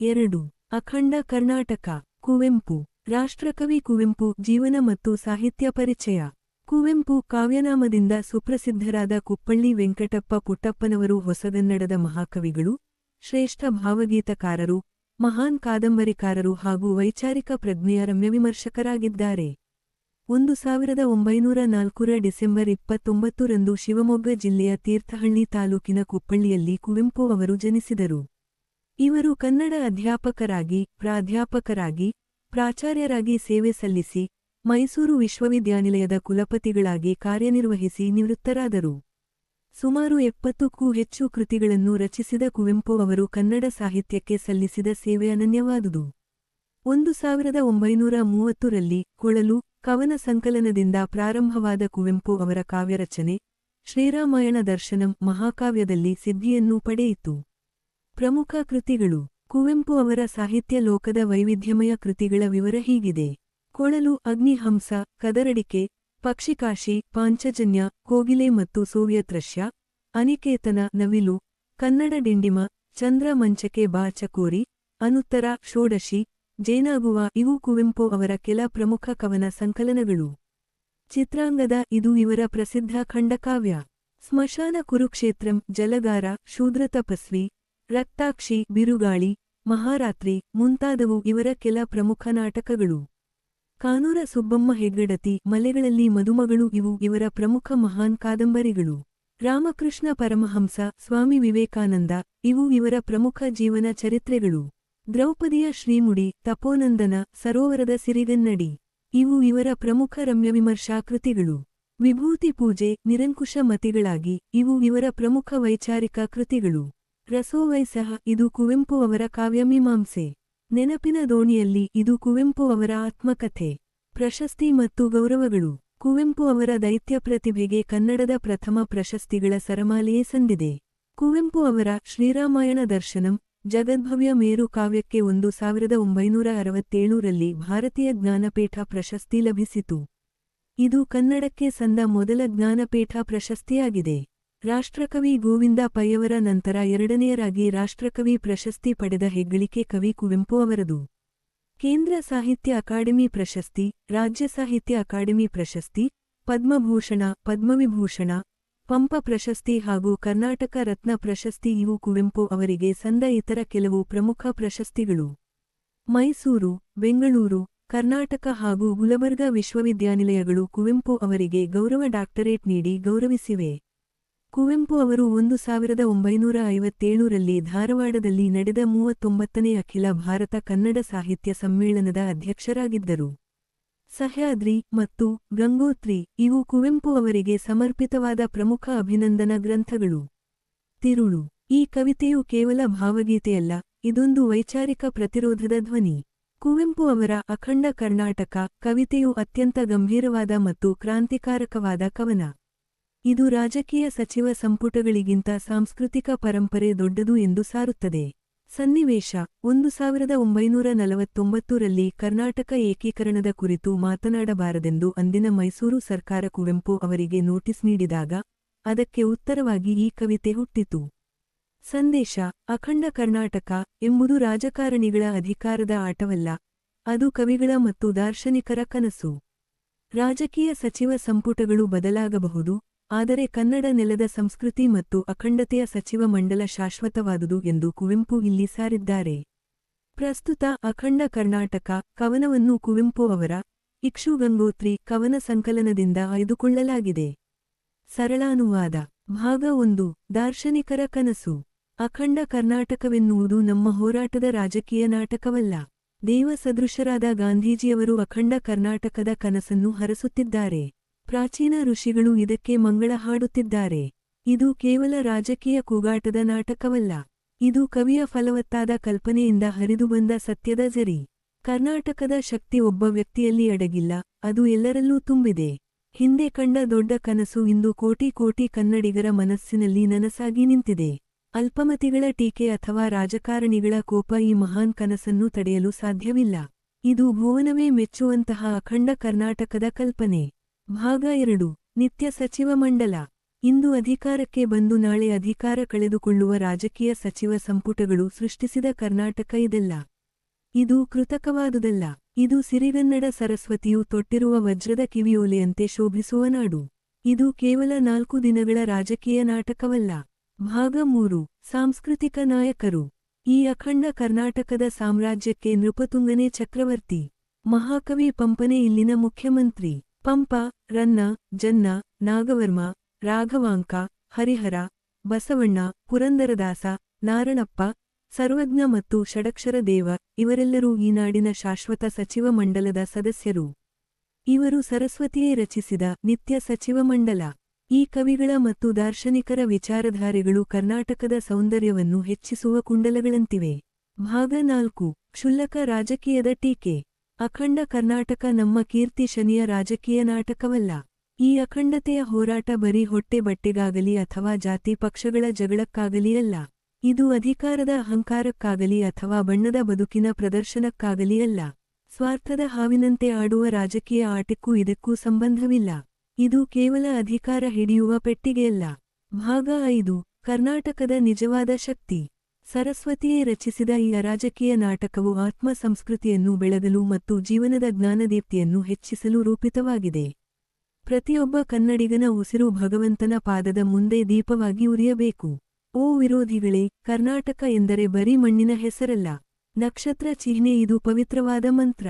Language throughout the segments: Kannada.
2. ಅಖಂಡ ಕರ್ನಾಟಕ. ಕುವೆಂಪು. ರಾಷ್ಟ್ರಕವಿ ಕುವೆಂಪು ಜೀವನ ಮತ್ತು ಸಾಹಿತ್ಯ ಪರಿಚಯ. ಕುವೆಂಪು ಕಾವ್ಯನಾಮದಿಂದ ಸುಪ್ರಸಿದ್ಧರಾದ ಕುಪ್ಪಳ್ಳಿ ವೆಂಕಟಪ್ಪ ಪುಟ್ಟಪ್ಪನವರು ಹೊಸಗನ್ನಡದ ಮಹಾಕವಿಗಳು, ಶ್ರೇಷ್ಠ ಭಾವಗೀತಕಾರರು, ಮಹಾನ್ ಕಾದಂಬರಿಕಾರರು ಹಾಗೂ ವೈಚಾರಿಕ ಪ್ರಜ್ಞೆಯ ರಮ್ಯವಿಮರ್ಶಕರಾಗಿದ್ದಾರೆ. 1904 ಡಿಸೆಂಬರ್ 29ರಂದು ಶಿವಮೊಗ್ಗ ಜಿಲ್ಲೆಯ ತೀರ್ಥಹಳ್ಳಿ ತಾಲೂಕಿನ ಕುಪ್ಪಳ್ಳಿಯಲ್ಲಿ ಕುವೆಂಪು ಅವರು ಜನಿಸಿದರು. ಇವರು ಕನ್ನಡ ಅಧ್ಯಾಪಕರಾಗಿ, ಪ್ರಾಧ್ಯಾಪಕರಾಗಿ, ಪ್ರಾಚಾರ್ಯರಾಗಿ ಸೇವೆ ಸಲ್ಲಿಸಿ, ಮೈಸೂರು ವಿಶ್ವವಿದ್ಯಾನಿಲಯದ ಕುಲಪತಿಗಳಾಗಿ ಕಾರ್ಯನಿರ್ವಹಿಸಿ ನಿವೃತ್ತರಾದರು. ಸುಮಾರು 70ಕ್ಕೂ ಹೆಚ್ಚು ಕೃತಿಗಳನ್ನು ರಚಿಸಿದ ಕುವೆಂಪು ಅವರು ಕನ್ನಡ ಸಾಹಿತ್ಯಕ್ಕೆ ಸಲ್ಲಿಸಿದ ಸೇವೆ ಅನನ್ಯವಾದುದು. 1930ರಲ್ಲಿ ಕೊಳಲು ಕವನ ಸಂಕಲನದಿಂದ ಪ್ರಾರಂಭವಾದ ಕುವೆಂಪು ಅವರ ಕಾವ್ಯರಚನೆ ಶ್ರೀರಾಮಾಯಣ ದರ್ಶನಂ ಮಹಾಕಾವ್ಯದಲ್ಲಿ ಸಿದ್ಧಿಯನ್ನೂ ಪಡೆಯಿತು. ಪ್ರಮುಖ ಕೃತಿಗಳು. ಕುವೆಂಪು ಅವರ ಸಾಹಿತ್ಯ ಲೋಕದ ವೈವಿಧ್ಯಮಯ ಕೃತಿಗಳ ವಿವರ ಹೀಗಿದೆ. ಕೊಳಲು ಅಗ್ನಿಹಂಸ, ಕದರಡಿಕೆ, ಪಕ್ಷಿಕಾಶಿ, ಪಾಂಚಜನ್ಯ, ಕೋಗಿಲೆ ಮತ್ತು ಸೋವಿಯತ್ ರಷ್ಯಾ, ಅನಿಕೇತನ, ನವಿಲು, ಕನ್ನಡ ಡಿಂಡಿಮ, ಚಂದ್ರ ಮಂಚಕೆ ಬಾ ಚಕೋರಿ, ಅನುತ್ತರ, ಷೋಡಶಿ, ಜೇನಾಗುವ ಇವು ಕುವೆಂಪು ಅವರ ಕೆಲ ಪ್ರಮುಖ ಕವನ ಸಂಕಲನಗಳು. ಚಿತ್ರಾಂಗದ ಇದು ಇವರ ಪ್ರಸಿದ್ಧ ಖಂಡಕಾವ್ಯ. ಸ್ಮಶಾನ ಕುರುಕ್ಷೇತ್ರಂ, ಜಲಗಾರ, ಶೂದ್ರ ತಪಸ್ವಿ, ರಕ್ತಾಕ್ಷಿ, ಬಿರುಗಾಳಿ, ಮಹಾರಾತ್ರಿ ಮುಂತಾದವು ಇವರ ಕೆಲ ಪ್ರಮುಖ ನಾಟಕಗಳು. ಕಾನೂರ ಸುಬ್ಬಮ್ಮ ಹೆಗ್ಗಡತಿ, ಮಲೆಗಳಲ್ಲಿ ಮದುಮಗಳು ಇವು ಇವರ ಪ್ರಮುಖ ಮಹಾನ್ ಕಾದಂಬರಿಗಳು. ರಾಮಕೃಷ್ಣ ಪರಮಹಂಸ, ಸ್ವಾಮಿ ವಿವೇಕಾನಂದ ಇವು ಇವರ ಪ್ರಮುಖ ಜೀವನ ಚರಿತ್ರೆಗಳು. ದ್ರೌಪದಿಯ ಶ್ರೀಮುಡಿ, ತಪೋನಂದನ, ಸರೋವರದ ಸಿರಿಗನ್ನಡಿ ಇವು ಇವರ ಪ್ರಮುಖ ರಮ್ಯವಿಮರ್ಶಾ ಕೃತಿಗಳು. ವಿಭೂತಿ ಪೂಜೆ, ನಿರಂಕುಶ ಮತಿಗಳಾಗಿ ಇವು ಇವರ ಪ್ರಮುಖ ವೈಚಾರಿಕ ಕೃತಿಗಳು. ರಸೋವೈಸಹ ಇದು ಕುವೆಂಪು ಅವರ ಕಾವ್ಯಮೀಮಾಂಸೆ. ನೆನಪಿನ ದೋಣಿಯಲ್ಲಿ ಇದು ಕುವೆಂಪು ಅವರ ಆತ್ಮಕಥೆ. ಪ್ರಶಸ್ತಿ ಮತ್ತು ಗೌರವಗಳು. ಕುವೆಂಪು ಅವರ ದೈತ್ಯ ಪ್ರತಿಭೆಗೆ ಕನ್ನಡದ ಪ್ರಥಮ ಪ್ರಶಸ್ತಿಗಳ ಸರಮಾಲೆಯೇ ಸಂದಿದೆ. ಕುವೆಂಪು ಅವರ ಶ್ರೀರಾಮಾಯಣ ದರ್ಶನಂ ಜಗದ್ಭವ್ಯ ಮೇರು ಕಾವ್ಯಕ್ಕೆ 1967ರಲ್ಲಿ ಭಾರತೀಯ ಜ್ಞಾನಪೀಠ ಪ್ರಶಸ್ತಿ ಲಭಿಸಿತು. ಇದು ಕನ್ನಡಕ್ಕೆ ಸಂದ ಮೊದಲ ಜ್ಞಾನಪೀಠ ಪ್ರಶಸ್ತಿಯಾಗಿದೆ. ರಾಷ್ಟ್ರಕವಿ ಗೋವಿಂದ ಪೈಯವರ ನಂತರ ಎರಡನೆಯರಾಗಿ ರಾಷ್ಟ್ರಕವಿ ಪ್ರಶಸ್ತಿ ಪಡೆದ ಹೆಗ್ಗಳಿಕೆ ಕವಿ ಕುವೆಂಪು ಅವರದು. ಕೇಂದ್ರ ಸಾಹಿತ್ಯ ಅಕಾಡೆಮಿ ಪ್ರಶಸ್ತಿ, ರಾಜ್ಯ ಸಾಹಿತ್ಯ ಅಕಾಡೆಮಿ ಪ್ರಶಸ್ತಿ, ಪದ್ಮಭೂಷಣ, ಪದ್ಮವಿಭೂಷಣ, ಪಂಪ ಪ್ರಶಸ್ತಿ ಹಾಗೂ ಕರ್ನಾಟಕ ರತ್ನ ಪ್ರಶಸ್ತಿ ಇವು ಕುವೆಂಪು ಅವರಿಗೆ ಸಂದ ಇತರ ಕೆಲವು ಪ್ರಮುಖ ಪ್ರಶಸ್ತಿಗಳು. ಮೈಸೂರು, ಬೆಂಗಳೂರು, ಕರ್ನಾಟಕ ಹಾಗೂ ಗುಲಬರ್ಗಾ ವಿಶ್ವವಿದ್ಯಾನಿಲಯಗಳು ಕುವೆಂಪು ಅವರಿಗೆ ಗೌರವ ಡಾಕ್ಟರೇಟ್ ನೀಡಿ ಗೌರವಿಸಿವೆ. ಕುವೆಂಪು ಅವರು 1957ರಲ್ಲಿ ಧಾರವಾಡದಲ್ಲಿ ನಡೆದ 39ನೇ ಅಖಿಲ ಭಾರತ ಕನ್ನಡ ಸಾಹಿತ್ಯ ಸಮ್ಮೇಳನದ ಅಧ್ಯಕ್ಷರಾಗಿದ್ದರು. ಸಹ್ಯಾದ್ರಿ ಮತ್ತು ಗಂಗೋತ್ರಿ ಇವು ಕುವೆಂಪು ಅವರಿಗೆ ಸಮರ್ಪಿತವಾದ ಪ್ರಮುಖ ಅಭಿನಂದನಾ ಗ್ರಂಥಗಳು. ತಿರುಳು ಈ ಕವಿತೆಯು ಕೇವಲ ಭಾವಗೀತೆಯಲ್ಲ, ಇದೊಂದು ವೈಚಾರಿಕ ಪ್ರತಿರೋಧದ ಧ್ವನಿ. ಕುವೆಂಪು ಅವರ ಅಖಂಡ ಕರ್ನಾಟಕ ಕವಿತೆಯು ಅತ್ಯಂತ ಗಂಭೀರವಾದ ಮತ್ತು ಕ್ರಾಂತಿಕಾರಕವಾದ ಕವನ. ಇದು ರಾಜಕೀಯ ಸಚಿವ ಸಂಪುಟಗಳಿಗಿಂತ ಸಾಂಸ್ಕೃತಿಕ ಪರಂಪರೆ ದೊಡ್ಡದು ಎಂದು ಸಾರುತ್ತದೆ. ಸನ್ನಿವೇಶ 1949ರಲ್ಲಿ ಕರ್ನಾಟಕ ಏಕೀಕರಣದ ಕುರಿತು ಮಾತನಾಡಬಾರದೆಂದು ಅಂದಿನ ಮೈಸೂರು ಸರ್ಕಾರ ಕುವೆಂಪು ಅವರಿಗೆ ನೋಟಿಸ್ ನೀಡಿದಾಗ ಅದಕ್ಕೆ ಉತ್ತರವಾಗಿ ಈ ಕವಿತೆ ಹುಟ್ಟಿತು. ಸಂದೇಶ ಅಖಂಡ ಕರ್ನಾಟಕ ಎಂಬುದು ರಾಜಕಾರಣಿಗಳ ಅಧಿಕಾರದ ಆಟವಲ್ಲ, ಅದು ಕವಿಗಳ ಮತ್ತು ದಾರ್ಶನಿಕರ ಕನಸು. ರಾಜಕೀಯ ಸಚಿವ ಸಂಪುಟಗಳು ಬದಲಾಗಬಹುದು, ಆದರೆ ಕನ್ನಡ ನೆಲದ ಸಂಸ್ಕೃತಿ ಮತ್ತು ಅಖಂಡತೆಯ ಸಚಿವ ಮಂಡಲ ಶಾಶ್ವತವಾದುದು ಎಂದು ಕುವೆಂಪು ಇಲ್ಲಿ ಸಾರಿದ್ದಾರೆ. ಪ್ರಸ್ತುತ ಅಖಂಡ ಕರ್ನಾಟಕ ಕವನವನ್ನು ಕುವೆಂಪು ಅವರ ಇಕ್ಷು ಗಂಗೋತ್ರಿ ಕವನ ಸಂಕಲನದಿಂದ ಆಯ್ದುಕೊಳ್ಳಲಾಗಿದೆ. ಸರಳಾನುವಾದ. ಭಾಗ 1. ದಾರ್ಶನಿಕರ ಕನಸು. ಅಖಂಡ ಕರ್ನಾಟಕವೆನ್ನುವುದು ನಮ್ಮ ಹೋರಾಟದ ರಾಜಕೀಯ ನಾಟಕವಲ್ಲ. ದೇವ ಸದೃಶರಾದ ಗಾಂಧೀಜಿಯವರು ಅಖಂಡ ಕರ್ನಾಟಕದ ಕನಸನ್ನು ಹರಸುತ್ತಿದ್ದಾರೆ. ಪ್ರಾಚೀನ ಋಷಿಗಳು ಇದಕ್ಕೆ ಮಂಗಳ ಹಾಡುತ್ತಿದ್ದಾರೆ. ಇದು ಕೇವಲ ರಾಜಕೀಯ ಕೂಗಾಟದ ನಾಟಕವಲ್ಲ, ಇದು ಕವಿಯ ಫಲವತ್ತಾದ ಕಲ್ಪನೆಯಿಂದ ಹರಿದುಬಂದ ಸತ್ಯದ ಜರಿ. ಕರ್ನಾಟಕದ ಶಕ್ತಿ ಒಬ್ಬ ವ್ಯಕ್ತಿಯಲ್ಲಿ ಅಡಗಿಲ್ಲ, ಅದು ಎಲ್ಲರಲ್ಲೂ ತುಂಬಿದೆ. ಹಿಂದೆ ಕಂಡ ದೊಡ್ಡ ಕನಸು ಇಂದು ಕೋಟಿ ಕೋಟಿ ಕನ್ನಡಿಗರ ಮನಸ್ಸಿನಲ್ಲಿ ನನಸಾಗಿ ನಿಂತಿದೆ. ಅಲ್ಪಮತಿಗಳ ಟೀಕೆ ಅಥವಾ ರಾಜಕಾರಣಿಗಳ ಕೋಪ ಈ ಮಹಾನ್ ಕನಸನ್ನು ತಡೆಯಲು ಸಾಧ್ಯವಿಲ್ಲ. ಇದು ಭುವನವೇ ಮೆಚ್ಚುವಂತಹ ಅಖಂಡ ಕರ್ನಾಟಕದ ಕಲ್ಪನೆ. ಭಾಗ 2. ನಿತ್ಯ ಸಚಿವ ಮಂಡಲ. ಇಂದು ಅಧಿಕಾರಕ್ಕೆ ಬಂದು ನಾಳೆ ಅಧಿಕಾರ ಕಳೆದುಕೊಳ್ಳುವ ರಾಜಕೀಯ ಸಚಿವ ಸಂಪುಟಗಳು ಸೃಷ್ಟಿಸಿದ ಕರ್ನಾಟಕ ಇದಲ್ಲ. ಇದು ಕೃತಕವಾದುದಲ್ಲ. ಇದು ಸಿರಿಗನ್ನಡ ಸರಸ್ವತಿಯು ತೊಟ್ಟಿರುವ ವಜ್ರದ ಕಿವಿಯೋಲೆಯಂತೆ ಶೋಭಿಸುವ ನಾಡು. ಇದು ಕೇವಲ 4 ದಿನಗಳ ರಾಜಕೀಯ ನಾಟಕವಲ್ಲ. ಭಾಗ 3. ಸಾಂಸ್ಕೃತಿಕ ನಾಯಕರು. ಈ ಅಖಂಡ ಕರ್ನಾಟಕದ ಸಾಮ್ರಾಜ್ಯಕ್ಕೆ ನೃಪತುಂಗನೇ ಚಕ್ರವರ್ತಿ. ಮಹಾಕವಿ ಪಂಪನೇ ಇಲ್ಲಿನ ಮುಖ್ಯಮಂತ್ರಿ. ಪಂಪ, ರನ್ನ, ಜನ್ನ, ನಾಗವರ್ಮ, ರಾಘವಾಂಕ, ಹರಿಹರ, ಬಸವಣ್ಣ, ಪುರಂದರದಾಸ, ನಾರಣಪ್ಪ, ಸರ್ವಜ್ಞ ಮತ್ತು ಷಡಕ್ಷರ ದೇವ ಇವರೆಲ್ಲರೂ ಈ ನಾಡಿನ ಶಾಶ್ವತ ಸಚಿವ ಮಂಡಲದ ಸದಸ್ಯರು. ಇವರು ಸರಸ್ವತಿಯೇ ರಚಿಸಿದ ನಿತ್ಯ ಸಚಿವ ಮಂಡಲ. ಈ ಕವಿಗಳ ಮತ್ತು ದಾರ್ಶನಿಕರ ವಿಚಾರಧಾರೆಗಳು ಕರ್ನಾಟಕದ ಸೌಂದರ್ಯವನ್ನು ಹೆಚ್ಚಿಸುವ ಕುಂಡಲಗಳಂತಿವೆ. ಭಾಗ 4. ಕ್ಷುಲ್ಲಕ ರಾಜಕೀಯದ ಟೀಕೆ. ಅಖಂಡ ಕರ್ನಾಟಕ ನಮ್ಮ ಕೀರ್ತಿ ಶನಿಯ ರಾಜಕೀಯ ನಾಟಕವಲ್ಲ. ಈ ಅಖಂಡತೆಯ ಹೋರಾಟ ಬರೀ ಹೊಟ್ಟೆ ಬಟ್ಟೆಗಾಗಲಿ ಅಥವಾ ಜಾತಿ ಪಕ್ಷಗಳ ಜಗಳಕ್ಕಾಗಲಿ ಅಲ್ಲ. ಇದು ಅಧಿಕಾರದ ಅಹಂಕಾರಕ್ಕಾಗಲಿ ಅಥವಾ ಬಣ್ಣದ ಬದುಕಿನ ಪ್ರದರ್ಶನಕ್ಕಾಗಲಿ ಅಲ್ಲ. ಸ್ವಾರ್ಥದ ಹಾವಿನಂತೆ ಆಡುವ ರಾಜಕೀಯ ಆಟಕ್ಕೂ ಇದಕ್ಕೂ ಸಂಬಂಧವಿಲ್ಲ. ಇದು ಕೇವಲ ಅಧಿಕಾರ ಹಿಡಿಯುವ ಪೆಟ್ಟಿಗೆಯಲ್ಲ. ಭಾಗ 5. ಕರ್ನಾಟಕದ ನಿಜವಾದ ಶಕ್ತಿ. ಸರಸ್ವತಿಯೇ ರಚಿಸಿದ ಈ ಅರಾಜಕೀಯ ನಾಟಕವು ಆತ್ಮ ಸಂಸ್ಕೃತಿಯನ್ನು ಬೆಳಗಲು ಮತ್ತು ಜೀವನದ ಜ್ಞಾನದೀಪ್ತಿಯನ್ನು ಹೆಚ್ಚಿಸಲು ರೂಪಿತವಾಗಿದೆ. ಪ್ರತಿಯೊಬ್ಬ ಕನ್ನಡಿಗನ ಉಸಿರು ಭಗವಂತನ ಪಾದದ ಮುಂದೆ ದೀಪವಾಗಿ ಉರಿಯಬೇಕು. ಓ ವಿರೋಧಿಗಳೇ, ಕರ್ನಾಟಕ ಎಂದರೆ ಬರೀ ಮಣ್ಣಿನ ಹೆಸರಲ್ಲ. ನಕ್ಷತ್ರ ಚಿಹ್ನೆ ಇದು ಪವಿತ್ರವಾದ ಮಂತ್ರ.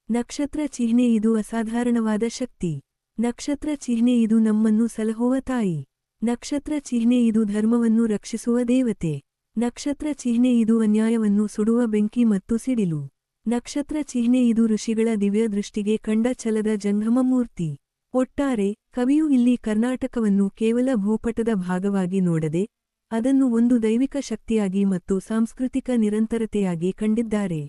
ನಕ್ಷತ್ರ ಚಿಹ್ನೆ ಇದು ಅಸಾಧಾರಣವಾದ ಶಕ್ತಿ. ನಕ್ಷತ್ರ ಚಿಹ್ನೆ ಇದು ನಮ್ಮನ್ನು ಸಲಹುವ ತಾಯಿ. ನಕ್ಷತ್ರ ಚಿಹ್ನೆ ಇದು ಧರ್ಮವನ್ನು ರಕ್ಷಿಸುವ ದೇವತೆ. ನಕ್ಷತ್ರ ಚಿಹ್ನೆ ಇದು ಅನ್ಯಾಯವನ್ನು ಸುಡುವ ಬೆಂಕಿ ಮತ್ತು ಸಿಡಿಲು. ನಕ್ಷತ್ರ ಚಿಹ್ನೆ ಇದು ಋಷಿಗಳ ದಿವ್ಯ ದೃಷ್ಟಿಗೆ ಕಂಡ ಛಲದ ಜಂಗಮ ಮೂರ್ತಿ. ಒಟ್ಟಾರೆ, ಕವಿಯು ಇಲ್ಲಿ ಕರ್ನಾಟಕವನ್ನು ಕೇವಲ ಭೂಪಟದ ಭಾಗವಾಗಿ ನೋಡದೆ, ಅದನ್ನು ಒಂದು ದೈವಿಕ ಶಕ್ತಿಯಾಗಿ ಮತ್ತು ಸಾಂಸ್ಕೃತಿಕ ನಿರಂತರತೆಯಾಗಿ ಕಂಡಿದ್ದಾರೆ.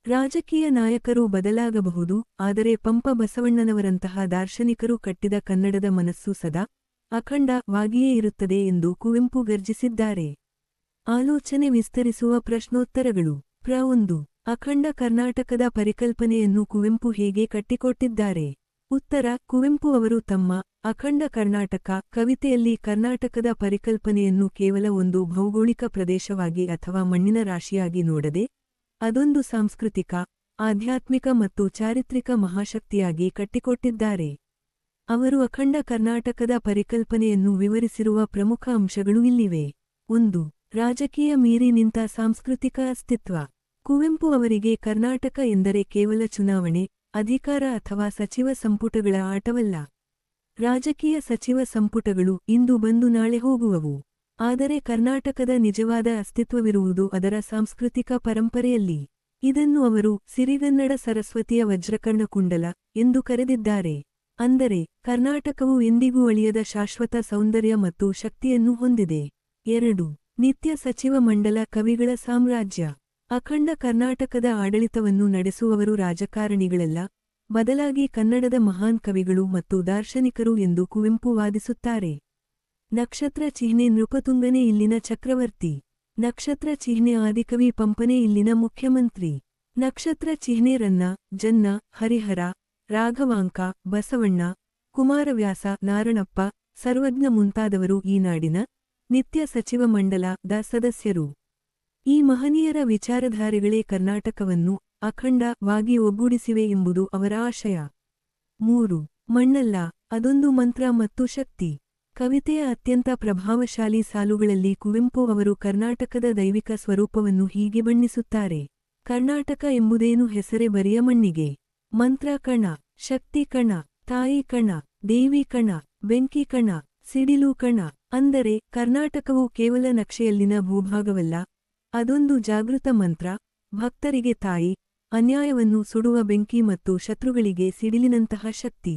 ರಾಜಕೀಯ ನಾಯಕರು ಬದಲಾಗಬಹುದು, ಆದರೆ ಪಂಪ ಬಸವಣ್ಣನವರಂತಹ ದಾರ್ಶನಿಕರು ಕಟ್ಟಿದ ಕನ್ನಡದ ಮನಸ್ಸು ಸದಾ ಅಖಂಡವಾಗಿಯೇ ಇರುತ್ತದೆ ಎಂದು ಕುವೆಂಪು ಗರ್ಜಿಸಿದ್ದಾರೆ. ಆಲೋಚನೆ ವಿಸ್ತರಿಸುವ ಪ್ರಶ್ನೋತ್ತರಗಳು. ಪ್ರ 1. ಅಖಂಡ ಕರ್ನಾಟಕದ ಪರಿಕಲ್ಪನೆಯನ್ನು ಕುವೆಂಪು ಹೇಗೆ ಕಟ್ಟಿಕೊಟ್ಟಿದ್ದಾರೆ? ಉತ್ತರ. ಕುವೆಂಪು ಅವರು ತಮ್ಮ ಅಖಂಡ ಕರ್ನಾಟಕ ಕವಿತೆಯಲ್ಲಿ ಕರ್ನಾಟಕದ ಪರಿಕಲ್ಪನೆಯನ್ನು ಕೇವಲ ಒಂದು ಭೌಗೋಳಿಕ ಪ್ರದೇಶವಾಗಿ ಅಥವಾ ಮಣ್ಣಿನ ರಾಶಿಯಾಗಿ ನೋಡದೆ, ಅದೊಂದು ಸಾಂಸ್ಕೃತಿಕ, ಆಧ್ಯಾತ್ಮಿಕ ಮತ್ತು ಚಾರಿತ್ರಿಕ ಮಹಾಶಕ್ತಿಯಾಗಿ ಕಟ್ಟಿಕೊಟ್ಟಿದ್ದಾರೆ. ಅವರು ಅಖಂಡ ಕರ್ನಾಟಕದ ಪರಿಕಲ್ಪನೆಯನ್ನು ವಿವರಿಸಿರುವ ಪ್ರಮುಖ ಅಂಶಗಳು ಇಲ್ಲಿವೆ. 1. ರಾಜಕೀಯ ಮೀರಿ ನಿಂತ ಸಾಂಸ್ಕೃತಿಕ ಅಸ್ತಿತ್ವ. ಕುವೆಂಪು ಅವರಿಗೆ ಕರ್ನಾಟಕ ಎಂದರೆ ಕೇವಲ ಚುನಾವಣೆ, ಅಧಿಕಾರ ಅಥವಾ ಸಚಿವ ಸಂಪುಟಗಳ ಆಟವಲ್ಲ. ರಾಜಕೀಯ ಸಚಿವ ಸಂಪುಟಗಳು ಇಂದು ಬಂದು ನಾಳೆ ಹೋಗುವವು. ಆದರೆ ಕರ್ನಾಟಕದ ನಿಜವಾದ ಅಸ್ತಿತ್ವವಿರುವುದು ಅದರ ಸಾಂಸ್ಕೃತಿಕ ಪರಂಪರೆಯಲ್ಲಿ. ಇದನ್ನು ಅವರು ಸಿರಿಗನ್ನಡ ಸರಸ್ವತಿಯ ವಜ್ರಕರ್ಣಕುಂಡಲ ಎಂದು ಕರೆದಿದ್ದಾರೆ. ಅಂದರೆ ಕರ್ನಾಟಕವು ಎಂದಿಗೂ ಅಳಿಯದ ಶಾಶ್ವತ ಸೌಂದರ್ಯ ಮತ್ತು ಶಕ್ತಿಯನ್ನು ಹೊಂದಿದೆ. 2. ನಿತ್ಯ ಸಚಿವ ಮಂಡಲ ಕವಿಗಳ ಸಾಮ್ರಾಜ್ಯ. ಅಖಂಡ ಕರ್ನಾಟಕದ ಆಡಳಿತವನ್ನು ನಡೆಸುವವರು ರಾಜಕಾರಣಿಗಳಲ್ಲ, ಬದಲಾಗಿ ಕನ್ನಡದ ಮಹಾನ್ ಕವಿಗಳು ಮತ್ತು ದಾರ್ಶನಿಕರು ಎಂದು ಕುವೆಂಪು ವಾದಿಸುತ್ತಾರೆ. ನಕ್ಷತ್ರ ಚಿಹ್ನೆ ನೃಪತುಂಗನೇ ಇಲ್ಲಿನ ಚಕ್ರವರ್ತಿ. ನಕ್ಷತ್ರ ಚಿಹ್ನೆ ಆದಿಕವಿ ಪಂಪನೇ ಇಲ್ಲಿನ ಮುಖ್ಯಮಂತ್ರಿ. ನಕ್ಷತ್ರ ಚಿಹ್ನೆ ರನ್ನ, ಜನ್ನ, ಹರಿಹರ, ರಾಘವಾಂಕ, ಬಸವಣ್ಣ, ಕುಮಾರವ್ಯಾಸ, ನಾರಣಪ್ಪ, ಸರ್ವಜ್ಞ ಮುಂತಾದವರು ಈ ನಾಡಿನ ನಿತ್ಯ ಸಚಿವ ಮಂಡಲದ ಸದಸ್ಯರು. ಈ ಮಹನೀಯರ ವಿಚಾರಧಾರೆಗಳೇ ಕರ್ನಾಟಕವನ್ನು ಅಖಂಡವಾಗಿ ಒಗ್ಗೂಡಿಸಿವೆ ಎಂಬುದು ಅವರ ಆಶಯ. 3. ಮಣ್ಣಲ್ಲ, ಅದೊಂದು ಮಂತ್ರ ಮತ್ತು ಶಕ್ತಿ. ಕವಿತೆಯ ಅತ್ಯಂತ ಪ್ರಭಾವಶಾಲಿ ಸಾಲುಗಳಲ್ಲಿ ಕುವೆಂಪು ಅವರು ಕರ್ನಾಟಕದ ದೈವಿಕ ಸ್ವರೂಪವನ್ನು ಹೀಗೆ ಬಣ್ಣಿಸುತ್ತಾರೆ. ಕರ್ನಾಟಕ ಎಂಬುದೇನು ಹೆಸರೇ ಬರಿಯ ಮಣ್ಣಿಗೆ. ಮಂತ್ರ ಕಣ, ಶಕ್ತಿ ಕಣ, ತಾಯಿ ಕಣ, ದೇವಿ ಕಣ, ಬೆಂಕಿ ಕಣ, ಸಿಡಿಲು ಕಣ. ಅಂದರೆ ಕರ್ನಾಟಕವು ಕೇವಲ ನಕ್ಷೆಯಲ್ಲಿನ ಭೂಭಾಗವಲ್ಲ, ಅದೊಂದು ಜಾಗೃತ ಮಂತ್ರ, ಭಕ್ತರಿಗೆ ತಾಯಿ, ಅನ್ಯಾಯವನ್ನು ಸುಡುವ ಬೆಂಕಿ ಮತ್ತು ಶತ್ರುಗಳಿಗೆ ಸಿಡಿಲಿನಂತಹ ಶಕ್ತಿ.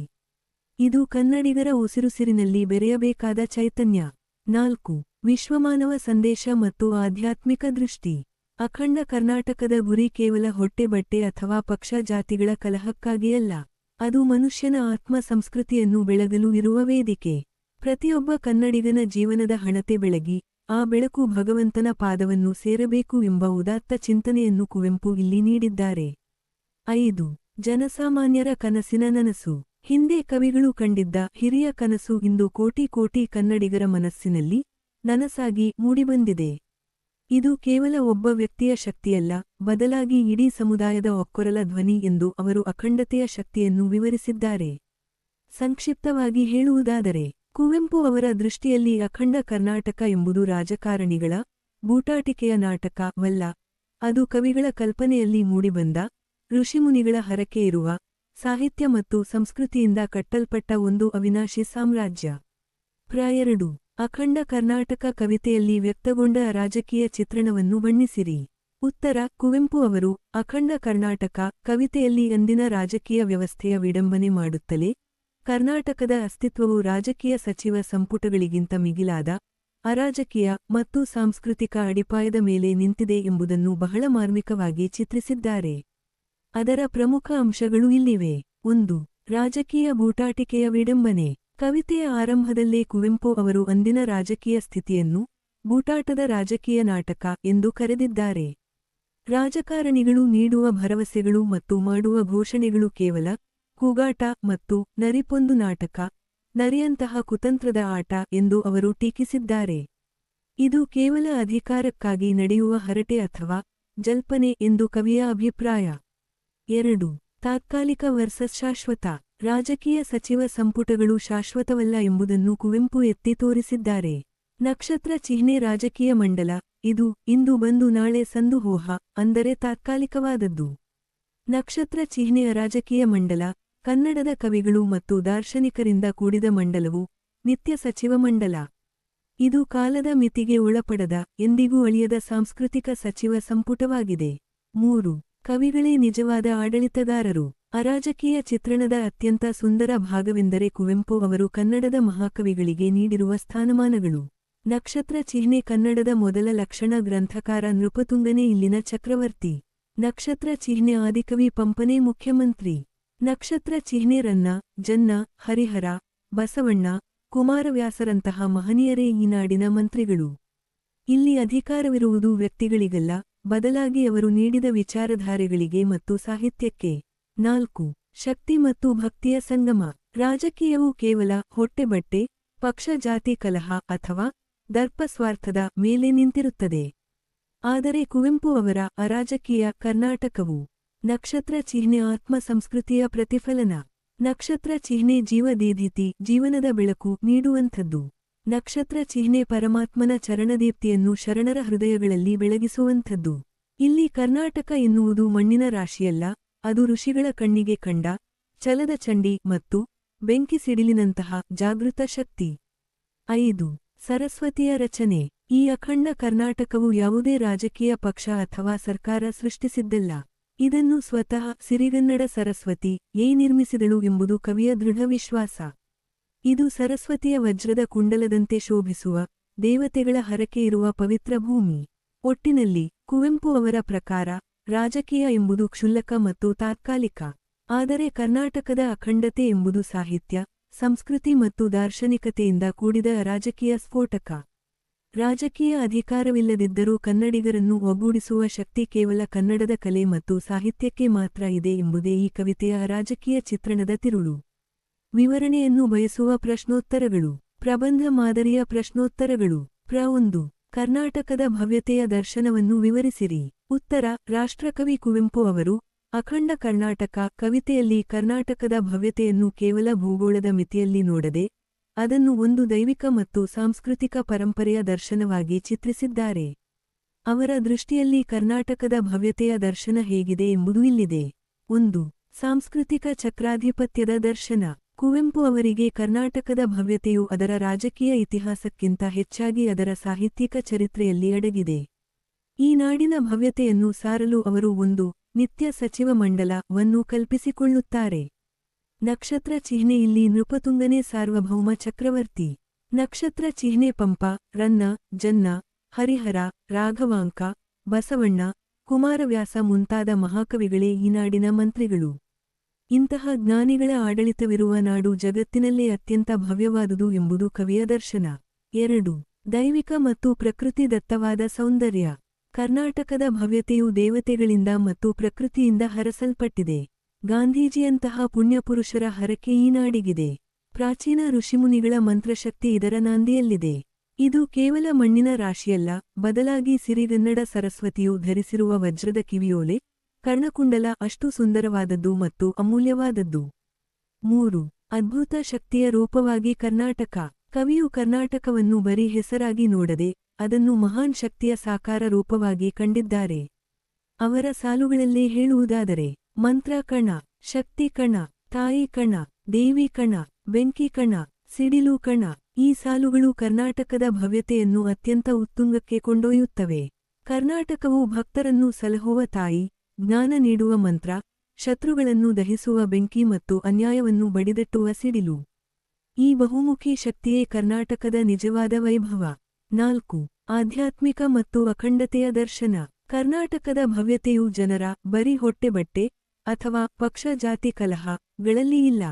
ಇದು ಕನ್ನಡಿಗರ ಉಸಿರುಸಿರಿನಲ್ಲಿ ಬೆರೆಯಬೇಕಾದ ಚೈತನ್ಯ. 4. ವಿಶ್ವಮಾನವ ಸಂದೇಶ ಮತ್ತು ಆಧ್ಯಾತ್ಮಿಕ ದೃಷ್ಟಿ. ಅಖಂಡ ಕರ್ನಾಟಕದ ಗುರಿ ಕೇವಲ ಹೊಟ್ಟೆ ಬಟ್ಟೆ ಅಥವಾ ಪಕ್ಷ ಜಾತಿಗಳ ಕಲಹಕ್ಕಾಗಿಯಲ್ಲ, ಅದು ಮನುಷ್ಯನ ಆತ್ಮ ಸಂಸ್ಕೃತಿಯನ್ನು ಬೆಳಗಲು ಇರುವ ವೇದಿಕೆ. ಪ್ರತಿಯೊಬ್ಬ ಕನ್ನಡಿಗನ ಜೀವನದ ಹಣತೆ ಬೆಳಗಿ, ಆ ಬೆಳಕು ಭಗವಂತನ ಪಾದವನ್ನು ಸೇರಬೇಕು ಎಂಬ ಉದಾತ್ತ ಚಿಂತನೆಯನ್ನು ಕುವೆಂಪು ಇಲ್ಲಿ ನೀಡಿದ್ದಾರೆ. 5. ಜನಸಾಮಾನ್ಯರ ಕನಸಿನ ನನಸು. ಹಿಂದೆ ಕವಿಗಳು ಕಂಡಿದ್ದ ಹಿರಿಯ ಕನಸು ಇಂದು ಕೋಟಿ ಕೋಟಿ ಕನ್ನಡಿಗರ ಮನಸ್ಸಿನಲ್ಲಿ ನನಸಾಗಿ ಮೂಡಿಬಂದಿದೆ. ಇದು ಕೇವಲ ಒಬ್ಬ ವ್ಯಕ್ತಿಯ ಶಕ್ತಿಯಲ್ಲ, ಬದಲಾಗಿ ಇಡೀ ಸಮುದಾಯದ ಒಕ್ಕೊರಲ ಧ್ವನಿ ಎಂದು ಅವರು ಅಖಂಡತೆಯ ಶಕ್ತಿಯನ್ನು ವಿವರಿಸಿದ್ದಾರೆ. ಸಂಕ್ಷಿಪ್ತವಾಗಿ ಹೇಳುವುದಾದರೆ, ಕುವೆಂಪು ಅವರ ದೃಷ್ಟಿಯಲ್ಲಿ ಅಖಂಡ ಕರ್ನಾಟಕ ಎಂಬುದು ರಾಜಕಾರಣಿಗಳ ಬೂಟಾಟಿಕೆಯ ನಾಟಕವಲ್ಲ, ಅದು ಕವಿಗಳ ಕಲ್ಪನೆಯಲ್ಲಿ ಮೂಡಿಬಂದ, ಋಷಿಮುನಿಗಳ ಹರಕೆ ಇರುವ, ಸಾಹಿತ್ಯ ಮತ್ತು ಸಂಸ್ಕೃತಿಯಿಂದ ಕಟ್ಟಲ್ಪಟ್ಟ ಒಂದು ಅವಿನಾಶಿ ಸಾಮ್ರಾಜ್ಯ. ಪ್ರ2 ಅಖಂಡ ಕರ್ನಾಟಕ ಕವಿತೆಯಲ್ಲಿ ವ್ಯಕ್ತಗೊಂಡ ರಾಜಕೀಯ ಚಿತ್ರಣವನ್ನು ಬಣ್ಣಿಸಿರಿ. ಉತ್ತರ: ಕುವೆಂಪು ಅವರು ಅಖಂಡ ಕರ್ನಾಟಕ ಕವಿತೆಯಲ್ಲಿ ಅಂದಿನ ರಾಜಕೀಯ ವ್ಯವಸ್ಥೆಯ ವಿಡಂಬನೆ ಮಾಡುತ್ತಲೇ, ಕರ್ನಾಟಕದ ಅಸ್ತಿತ್ವವು ರಾಜಕೀಯ ಸಚಿವ ಸಂಪುಟಗಳಿಗಿಂತ ಮಿಗಿಲಾದ ಅರಾಜಕೀಯ ಮತ್ತು ಸಾಂಸ್ಕೃತಿಕ ಅಡಿಪಾಯದ ಮೇಲೆ ನಿಂತಿದೆ ಎಂಬುದನ್ನು ಬಹಳ ಮಾರ್ಮಿಕವಾಗಿ ಚಿತ್ರಿಸಿದ್ದಾರೆ. ಅದರ ಪ್ರಮುಖ ಅಂಶಗಳು ಇಲ್ಲಿವೆ. 1. ರಾಜಕೀಯ ಬೂಟಾಟಿಕೆಯ ವಿಡಂಬನೆ. ಕವಿತೆಯ ಆರಂಭದಲ್ಲೇ ಕುವೆಂಪು ಅವರು ಅಂದಿನ ರಾಜಕೀಯ ಸ್ಥಿತಿಯನ್ನು ಬೂಟಾಟದ ರಾಜಕೀಯ ನಾಟಕ ಎಂದು ಕರೆದಿದ್ದಾರೆ. ರಾಜಕಾರಣಿಗಳು ನೀಡುವ ಭರವಸೆಗಳು ಮತ್ತು ಮಾಡುವ ಘೋಷಣೆಗಳು ಕೇವಲ ಕೂಗಾಟ ಮತ್ತು ನರಿಪೊಂದು ನಾಟಕ, ನರಿಯಂತಹ ಕುತಂತ್ರದ ಆಟ ಎಂದು ಅವರು ಟೀಕಿಸಿದ್ದಾರೆ. ಇದು ಕೇವಲ ಅಧಿಕಾರಕ್ಕಾಗಿ ನಡೆಯುವ ಹರಟೆ ಅಥವಾ ಜಲ್ಪನೆ ಎಂದು ಕವಿಯ ಅಭಿಪ್ರಾಯ. 2. ತಾತ್ಕಾಲಿಕ ವರ್ಸಸ್ ಶಾಶ್ವತ. ರಾಜಕೀಯ ಸಚಿವ ಸಂಪುಟಗಳು ಶಾಶ್ವತವಲ್ಲ ಎಂಬುದನ್ನು ಕುವೆಂಪು ಎತ್ತಿ ತೋರಿಸಿದ್ದಾರೆ. ನಕ್ಷತ್ರ ಚಿಹ್ನೆ ರಾಜಕೀಯ ಮಂಡಲ, ಇದು ಇಂದು ಬಂದು ನಾಳೆ ಸಂದು ಹೋಹ, ಅಂದರೆ ತಾತ್ಕಾಲಿಕವಾದದ್ದು. ನಕ್ಷತ್ರ ಚಿಹ್ನೆಯ ರಾಜಕೀಯ ಮಂಡಲ, ಕನ್ನಡದ ಕವಿಗಳು ಮತ್ತು ದಾರ್ಶನಿಕರಿಂದ ಕೂಡಿದ ಮಂಡಲವು ನಿತ್ಯ ಸಚಿವ ಮಂಡಲ. ಇದು ಕಾಲದ ಮಿತಿಗೆ ಒಳಪಡದ, ಎಂದಿಗೂ ಅಳಿಯದ ಸಾಂಸ್ಕೃತಿಕ ಸಚಿವ ಸಂಪುಟವಾಗಿದೆ. 3. ಕವಿಗಳೇ ನಿಜವಾದ ಆಡಳಿತಗಾರರು. ಅರಾಜಕೀಯ ಚಿತ್ರಣದ ಅತ್ಯಂತ ಸುಂದರ ಭಾಗವೆಂದರೆ ಕುವೆಂಪು ಅವರು ಕನ್ನಡದ ಮಹಾಕವಿಗಳಿಗೆ ನೀಡಿರುವ ಸ್ಥಾನಮಾನಗಳು. ನಕ್ಷತ್ರ ಚಿಹ್ನೆ ಕನ್ನಡದ ಮೊದಲ ಲಕ್ಷಣ ಗ್ರಂಥಕಾರ ನೃಪತುಂಗನೇ ಇಲ್ಲಿನ ಚಕ್ರವರ್ತಿ. ನಕ್ಷತ್ರ ಚಿಹ್ನೆ ಆದಿಕವಿ ಪಂಪನೇ ಮುಖ್ಯಮಂತ್ರಿ. ನಕ್ಷತ್ರ ಚಿಹ್ನೆ ರನ್ನ, ಜನ್ನ, ಹರಿಹರ, ಬಸವಣ್ಣ, ಕುಮಾರವ್ಯಾಸರಂತಹ ಮಹನೀಯರೇ ಈ ನಾಡಿನ ಮಂತ್ರಿಗಳು. ಇಲ್ಲಿ ಅಧಿಕಾರವಿರುವುದು ವ್ಯಕ್ತಿಗಳಿಗಲ್ಲ, ಬದಲಾಗಿ ಅವರು ನೀಡಿದ ವಿಚಾರಧಾರೆಗಳಿಗೆ ಮತ್ತು ಸಾಹಿತ್ಯಕ್ಕೆ. 4. ಶಕ್ತಿ ಮತ್ತು ಭಕ್ತಿಯ ಸಂಗಮ. ರಾಜಕೀಯವು ಕೇವಲ ಹೊಟ್ಟೆಬಟ್ಟೆ, ಪಕ್ಷ ಜಾತಿ ಕಲಹ ಅಥವಾ ದರ್ಪಸ್ವಾರ್ಥದ ಮೇಲೆ ನಿಂತಿರುತ್ತದೆ. ಆದರೆ ಕುವೆಂಪು ಅವರ ಅರಾಜಕೀಯ ಕರ್ನಾಟಕವು ನಕ್ಷತ್ರ ಚಿಹ್ನೆ ಆತ್ಮ ಸಂಸ್ಕೃತಿಯ ಪ್ರತಿಫಲನ. ನಕ್ಷತ್ರ ಚಿಹ್ನೆ ಜೀವದೇಧಿತಿ, ಜೀವನದ ಬೆಳಕು ನೀಡುವಂಥದ್ದು. ನಕ್ಷತ್ರ ಚಿಹ್ನೆ ಪರಮಾತ್ಮನ ಚರಣದೀಪ್ತಿಯನ್ನು ಶರಣರ ಹೃದಯಗಳಲ್ಲಿ ಬೆಳಗಿಸುವಂಥದ್ದು. ಇಲ್ಲಿ ಕರ್ನಾಟಕ ಎನ್ನುವುದು ಮಣ್ಣಿನ ರಾಶಿಯಲ್ಲ, ಅದು ಋಷಿಗಳ ಕಣ್ಣಿಗೆ ಕಂಡ ಛಲದ ಚಂಡಿ ಮತ್ತು ಬೆಂಕಿ ಸಿಡಿಲಿನಂತಹ ಜಾಗೃತ ಶಕ್ತಿ. 5. ಸರಸ್ವತಿಯ ರಚನೆ. ಈ ಅಖಂಡ ಕರ್ನಾಟಕವು ಯಾವುದೇ ರಾಜಕೀಯ ಪಕ್ಷ ಅಥವಾ ಸರ್ಕಾರ ಸೃಷ್ಟಿಸಿದ್ದಲ್ಲ. ಇದನ್ನು ಸ್ವತಃ ಸಿರಿಗನ್ನಡ ಸರಸ್ವತಿ ಯೇ ನಿರ್ಮಿಸಿದಳು ಎಂಬುದು ಕವಿಯ ದೃಢ ವಿಶ್ವಾಸ. ಇದು ಸರಸ್ವತಿಯ ವಜ್ರದ ಕುಂಡಲದಂತೆ ಶೋಭಿಸುವ, ದೇವತೆಗಳ ಹರಕೆ ಇರುವ ಪವಿತ್ರ ಭೂಮಿ. ಒಟ್ಟಿನಲ್ಲಿ ಕುವೆಂಪು ಅವರ ಪ್ರಕಾರ ರಾಜಕೀಯ ಎಂಬುದು ಕ್ಷುಲ್ಲಕ ಮತ್ತು ತಾತ್ಕಾಲಿಕ. ಆದರೆ ಕರ್ನಾಟಕದ ಅಖಂಡತೆ ಎಂಬುದು ಸಾಹಿತ್ಯ, ಸಂಸ್ಕೃತಿ ಮತ್ತು ದಾರ್ಶನಿಕತೆಯಿಂದ ಕೂಡಿದ ರಾಜಕೀಯ ಸ್ಫೋಟಕ. ರಾಜಕೀಯ ಅಧಿಕಾರವಿಲ್ಲದಿದ್ದರೂ ಕನ್ನಡಿಗರನ್ನು ಒಗ್ಗೂಡಿಸುವ ಶಕ್ತಿ ಕೇವಲ ಕನ್ನಡದ ಕಲೆ ಮತ್ತು ಸಾಹಿತ್ಯಕ್ಕೆ ಮಾತ್ರ ಇದೆ ಎಂಬುದೇ ಈ ಕವಿತೆಯ ರಾಜಕೀಯ ಚಿತ್ರಣದ ತಿರುಳು. ವಿವರಣೆಯನ್ನು ಬಯಸುವ ಪ್ರಶ್ನೋತ್ತರಗಳು. ಪ್ರಬಂಧ ಮಾದರಿಯ ಪ್ರಶ್ನೋತ್ತರಗಳು. ಪ್ರ1. ಕರ್ನಾಟಕದ ಭವ್ಯತೆಯ ದರ್ಶನವನ್ನು ವಿವರಿಸಿರಿ. ಉತ್ತರ: ರಾಷ್ಟ್ರಕವಿ ಕುವೆಂಪು ಅವರು ಅಖಂಡ ಕರ್ನಾಟಕ ಕವಿತೆಯಲ್ಲಿ ಕರ್ನಾಟಕದ ಭವ್ಯತೆಯನ್ನು ಕೇವಲ ಭೂಗೋಳದ ಮಿತಿಯಲ್ಲಿ ನೋಡದೆ, ಅದನ್ನು ಒಂದು ದೈವಿಕ ಮತ್ತು ಸಾಂಸ್ಕೃತಿಕ ಪರಂಪರೆಯ ದರ್ಶನವಾಗಿ ಚಿತ್ರಿಸಿದ್ದಾರೆ. ಅವರ ದೃಷ್ಟಿಯಲ್ಲಿ ಕರ್ನಾಟಕದ ಭವ್ಯತೆಯ ದರ್ಶನ ಹೇಗಿದೆ ಎಂಬುದು ಇಲ್ಲಿದೆ. 1. ಸಾಂಸ್ಕೃತಿಕ ಚಕ್ರಾಧಿಪತ್ಯದ ದರ್ಶನ. ಕುವೆಂಪು ಅವರಿಗೆ ಕರ್ನಾಟಕದ ಭವ್ಯತೆಯು ಅದರ ರಾಜಕೀಯ ಇತಿಹಾಸಕ್ಕಿಂತ ಹೆಚ್ಚಾಗಿ ಅದರ ಸಾಹಿತ್ಯಿಕ ಚರಿತ್ರೆಯಲ್ಲಿ ಅಡಗಿದೆ. ಈ ನಾಡಿನ ಭವ್ಯತೆಯನ್ನು ಸಾರಲು ಅವರು ಒಂದು ನಿತ್ಯ ಸಚಿವ ಮಂಡಲವನ್ನು ಕಲ್ಪಿಸಿಕೊಳ್ಳುತ್ತಾರೆ. ನಕ್ಷತ್ರ ಚಿಹ್ನೆ ಇಲ್ಲಿ ನೃಪತುಂಗನೇ ಸಾರ್ವಭೌಮ ಚಕ್ರವರ್ತಿ. ನಕ್ಷತ್ರ ಚಿಹ್ನೆ ಪಂಪ, ರನ್ನ, ಜನ್ನ, ಹರಿಹರ, ರಾಘವಾಂಕ, ಬಸವಣ್ಣ, ಕುಮಾರವ್ಯಾಸ ಮುಂತಾದ ಮಹಾಕವಿಗಳೇ ಈ ನಾಡಿನ ಮಂತ್ರಿಗಳು. ಇಂತಹ ಜ್ಞಾನಿಗಳ ಆಡಳಿತವಿರುವ ನಾಡು ಜಗತ್ತಿನಲ್ಲೇ ಅತ್ಯಂತ ಭವ್ಯವಾದುದು ಎಂಬುದು ಕವಿಯ ದರ್ಶನ. 2. ದೈವಿಕ ಮತ್ತು ಪ್ರಕೃತಿದತ್ತವಾದ ಸೌಂದರ್ಯ. ಕರ್ನಾಟಕದ ಭವ್ಯತೆಯು ದೇವತೆಗಳಿಂದ ಮತ್ತು ಪ್ರಕೃತಿಯಿಂದ ಹರಸಲ್ಪಟ್ಟಿದೆ. ಗಾಂಧೀಜಿಯಂತಹ ಪುಣ್ಯಪುರುಷರ ಹರಕೆ ಈ ನಾಡಿಗಿದೆ. ಪ್ರಾಚೀನ ಋಷಿಮುನಿಗಳ ಮಂತ್ರಶಕ್ತಿ ಇದರ ನಾಂದಿಯಲ್ಲಿದೆ. ಇದು ಕೇವಲ ಮಣ್ಣಿನ ರಾಶಿಯಲ್ಲ, ಬದಲಾಗಿ ಸಿರಿಗನ್ನಡ ಸರಸ್ವತಿಯು ಧರಿಸಿರುವ ವಜ್ರದ ಕಿವಿಯೋಲೆ, ಕರ್ಣಕುಂಡಲ ಅಷ್ಟು ಸುಂದರವಾದದ್ದು ಮತ್ತು ಅಮೂಲ್ಯವಾದದ್ದು. 3. ಅದ್ಭುತ ಶಕ್ತಿಯ ರೂಪವಾಗಿ ಕರ್ನಾಟಕ. ಕವಿಯು ಕರ್ನಾಟಕವನ್ನು ಬರೀ ಹೆಸರಾಗಿ ನೋಡದೆ, ಅದನ್ನು ಮಹಾನ್ ಶಕ್ತಿಯ ಸಾಕಾರ ರೂಪವಾಗಿ ಕಂಡಿದ್ದಾರೆ. ಅವರ ಸಾಲುಗಳಲ್ಲೇ ಹೇಳುವುದಾದರೆ, ಮಂತ್ರ ಕಣ, ಶಕ್ತಿ ಕಣ, ತಾಯಿ ಕಣ, ದೇವಿ ಕಣ, ಬೆಂಕಿ ಕಣ, ಸಿಡಿಲು ಕಣ. ಈ ಸಾಲುಗಳು ಕರ್ನಾಟಕದ ಭವ್ಯತೆಯನ್ನು ಅತ್ಯಂತ ಉತ್ತುಂಗಕ್ಕೆ ಕೊಂಡೊಯ್ಯುತ್ತವೆ. ಕರ್ನಾಟಕವು ಭಕ್ತರನ್ನು ಸಲಹುವ ತಾಯಿ, ಜ್ಞಾನ ನೀಡುವ ಮಂತ್ರ, ಶತ್ರುಗಳನ್ನು ದಹಿಸುವ ಬೆಂಕಿ ಮತ್ತು ಅನ್ಯಾಯವನ್ನು ಬಡಿದಟ್ಟುವ ಸಿಡಿಲು. ಈ ಬಹುಮುಖಿ ಶಕ್ತಿಯೇ ಕರ್ನಾಟಕದ ನಿಜವಾದ ವೈಭವ. 4. ಆಧ್ಯಾತ್ಮಿಕ ಮತ್ತು ಅಖಂಡತೆಯ ದರ್ಶನ. ಕರ್ನಾಟಕದ ಭವ್ಯತೆಯು ಜನರ ಬರೀ ಹೊಟ್ಟೆಬಟ್ಟೆ ಅಥವಾ ಪಕ್ಷ ಜಾತಿ ಕಲಹಗಳಲ್ಲಿ ಇಲ್ಲ.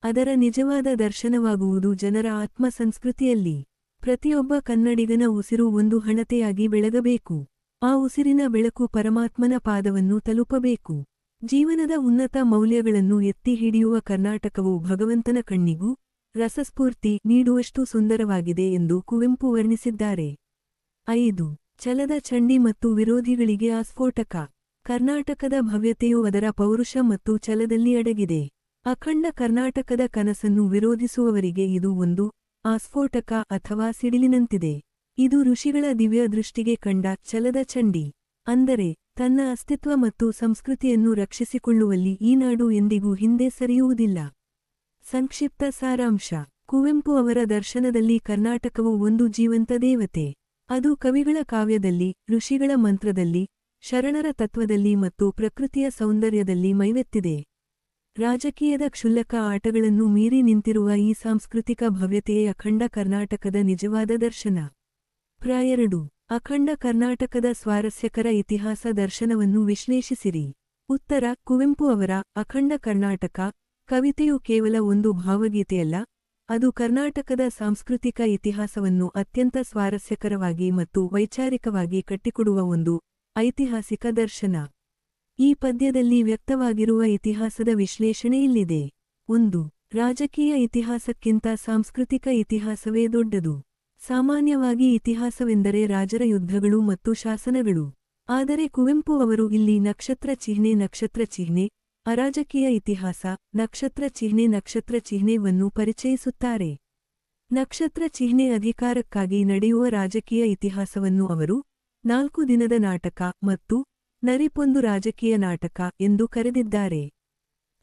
ಅದರ ನಿಜವಾದ ದರ್ಶನವಾಗುವುದು ಜನರ ಆತ್ಮಸಂಸ್ಕೃತಿಯಲ್ಲಿ. ಪ್ರತಿಯೊಬ್ಬ ಕನ್ನಡಿಗನ ಉಸಿರು ಒಂದು ಹಣತೆಯಾಗಿ ಬೆಳಗಬೇಕು. ಆ ಉಸಿರಿನ ಬೆಳಕು ಪರಮಾತ್ಮನ ಪಾದವನ್ನು ತಲುಪಬೇಕು. ಜೀವನದ ಉನ್ನತ ಮೌಲ್ಯಗಳನ್ನು ಎತ್ತಿ ಹಿಡಿಯುವ ಕರ್ನಾಟಕವು ಭಗವಂತನ ಕಣ್ಣಿಗೂ ರಸಸ್ಫೂರ್ತಿ ನೀಡುವಷ್ಟು ಸುಂದರವಾಗಿದೆ ಎಂದು ಕುವೆಂಪು ವರ್ಣಿಸಿದ್ದಾರೆ. 5. ಛಲದ ಚಂಡಿ ಮತ್ತು ವಿರೋಧಿಗಳಿಗೆ ಆಸ್ಫೋಟಕ. ಕರ್ನಾಟಕದ ಭವ್ಯತೆಯು ಅದರ ಪೌರುಷ ಮತ್ತು ಛಲದಲ್ಲಿ ಅಡಗಿದೆ. ಅಖಂಡ ಕರ್ನಾಟಕದ ಕನಸನ್ನು ವಿರೋಧಿಸುವವರಿಗೆ ಇದು ಒಂದು ಆಸ್ಫೋಟಕ ಅಥವಾ ಸಿಡಿಲಿನಂತಿದೆ. ಇದು ಋಷಿಗಳ ದಿವ್ಯ ದೃಷ್ಟಿಗೆ ಕಂಡ ಛಲದ ಚಂಡಿ. ಅಂದರೆ, ತನ್ನ ಅಸ್ತಿತ್ವ ಮತ್ತು ಸಂಸ್ಕೃತಿಯನ್ನು ರಕ್ಷಿಸಿಕೊಳ್ಳುವಲ್ಲಿ ಈ ನಾಡು ಎಂದಿಗೂ ಹಿಂದೆ ಸರಿಯುವುದಿಲ್ಲ. ಸಂಕ್ಷಿಪ್ತ ಸಾರಾಂಶ. ಕುವೆಂಪು ಅವರ ದರ್ಶನದಲ್ಲಿ ಕರ್ನಾಟಕವು ಒಂದು ಜೀವಂತ ದೇವತೆ. ಅದು ಕವಿಗಳ ಕಾವ್ಯದಲ್ಲಿ, ಋಷಿಗಳ ಮಂತ್ರದಲ್ಲಿ, ಶರಣರ ತತ್ವದಲ್ಲಿ ಮತ್ತು ಪ್ರಕೃತಿಯ ಸೌಂದರ್ಯದಲ್ಲಿ ಮೈವೆತ್ತಿದೆ. ರಾಜಕೀಯದ ಕ್ಷುಲ್ಲಕ ಆಟಗಳನ್ನು ಮೀರಿ ನಿಂತಿರುವ ಈ ಸಾಂಸ್ಕೃತಿಕ ಭವ್ಯತೆಯೇ ಅಖಂಡ ಕರ್ನಾಟಕದ ನಿಜವಾದ ದರ್ಶನ. ಪ್ರ 2. ಅಖಂಡ ಕರ್ನಾಟಕದ ಸ್ವಾರಸ್ಯಕರ ಇತಿಹಾಸ ದರ್ಶನವನ್ನು ವಿಶ್ಲೇಷಿಸಿರಿ. ಉತ್ತರ. ಕುವೆಂಪು ಅವರ ಅಖಂಡ ಕರ್ನಾಟಕ ಕವಿತೆಯು ಕೇವಲ ಒಂದು ಭಾವಗೀತೆಯಲ್ಲ, ಅದು ಕರ್ನಾಟಕದ ಸಾಂಸ್ಕೃತಿಕ ಇತಿಹಾಸವನ್ನು ಅತ್ಯಂತ ಸ್ವಾರಸ್ಯಕರವಾಗಿ ಮತ್ತು ವೈಚಾರಿಕವಾಗಿ ಕಟ್ಟಿಕೊಡುವ ಒಂದು ಐತಿಹಾಸಿಕ ದರ್ಶನ. ಈ ಪದ್ಯದಲ್ಲಿ ವ್ಯಕ್ತವಾಗಿರುವ ಇತಿಹಾಸದ ವಿಶ್ಲೇಷಣೆ ಇಲ್ಲಿದೆ. 1. ರಾಜಕೀಯ ಇತಿಹಾಸಕ್ಕಿಂತ ಸಾಂಸ್ಕೃತಿಕ ಇತಿಹಾಸವೇ ದೊಡ್ಡದು. ಸಾಮಾನ್ಯವಾಗಿ ಇತಿಹಾಸವೆಂದರೆ ರಾಜರ ಯುದ್ಧಗಳು ಮತ್ತು ಶಾಸನಗಳು. ಆದರೆ ಕುವೆಂಪು ಅವರು ಇಲ್ಲಿ ನಕ್ಷತ್ರ ಚಿಹ್ನೆ ಅರಾಜಕೀಯ ಇತಿಹಾಸ ನಕ್ಷತ್ರ ಚಿಹ್ನೆವನ್ನು ಪರಿಚಯಿಸುತ್ತಾರೆ. ನಕ್ಷತ್ರ ಚಿಹ್ನೆ ಅಧಿಕಾರಕ್ಕಾಗಿ ನಡೆಯುವ ರಾಜಕೀಯ ಇತಿಹಾಸವನ್ನು ಅವರು 4 ದಿನದ ನಾಟಕ ಮತ್ತು ನರಿಪೊಂದು ರಾಜಕೀಯ ನಾಟಕ ಎಂದು ಕರೆದಿದ್ದಾರೆ.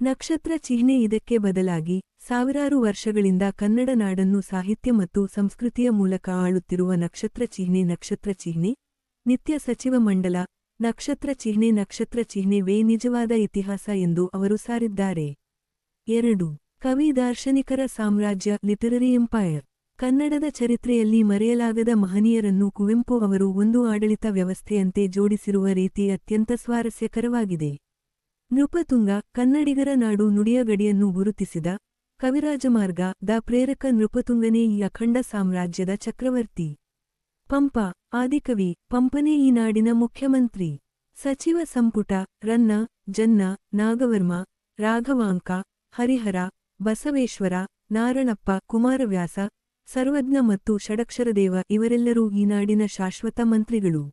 ನಕ್ಷತ್ರ ಚಿಹ್ನೆ ಇದಕ್ಕೆ ಬದಲಾಗಿ ಸಾವಿರಾರು ವರ್ಷಗಳಿಂದ ಕನ್ನಡ ನಾಡನ್ನು ಸಾಹಿತ್ಯ ಮತ್ತು ಸಂಸ್ಕೃತಿಯ ಮೂಲಕ ಆಳುತ್ತಿರುವ ನಕ್ಷತ್ರ ಚಿಹ್ನೆ ನಿತ್ಯ ಸಚಿವ ಮಂಡಲ ನಕ್ಷತ್ರ ಚಿಹ್ನೆ ನಿಜವಾದ ಇತಿಹಾಸ ಎಂದು ಅವರು ಸಾರಿದ್ದಾರೆ. 2. ಕವಿ ದಾರ್ಶನಿಕರ ಸಾಮ್ರಾಜ್ಯ ಲಿಟರರಿ ಎಂಪೈರ್. ಕನ್ನಡದ ಚರಿತ್ರೆಯಲ್ಲಿ ಮರೆಯಲಾಗದ ಮಹನೀಯರನ್ನು ಕುವೆಂಪು ಅವರು ಒಂದು ಆಡಳಿತ ವ್ಯವಸ್ಥೆಯಂತೆ ಜೋಡಿಸಿರುವ ರೀತಿ ಅತ್ಯಂತ ಸ್ವಾರಸ್ಯಕರವಾಗಿದೆ. ನೃಪತುಂಗ, ಕನ್ನಡಿಗರ ನಾಡು ನುಡಿಯ ಗಡಿಯನ್ನು ಗುರುತಿಸಿದ ಕವಿರಾಜಮಾರ್ಗ ದ ಪ್ರೇರಕ ನೃಪತುಂಗನೇ ಈ ಅಖಂಡ ಸಾಮ್ರಾಜ್ಯದ ಚಕ್ರವರ್ತಿ. ಪಂಪ, ಆದಿಕವಿ ಪಂಪನೇ ಈ ನಾಡಿನ ಮುಖ್ಯಮಂತ್ರಿ. ಸಚಿವ ಸಂಪುಟ ರನ್ನ, ಜನ್ನ, ನಾಗವರ್ಮ, ರಾಘವಾಂಕ, ಹರಿಹರ, ಬಸವೇಶ್ವರ, ನಾರಣಪ್ಪ, ಕುಮಾರವ್ಯಾಸ, ಸರ್ವಜ್ಞ ಮತ್ತು ಷಡಕ್ಷರದೇವ ಇವರೆಲ್ಲರೂ ಈ ನಾಡಿನ ಶಾಶ್ವತ ಮಂತ್ರಿಗಳು.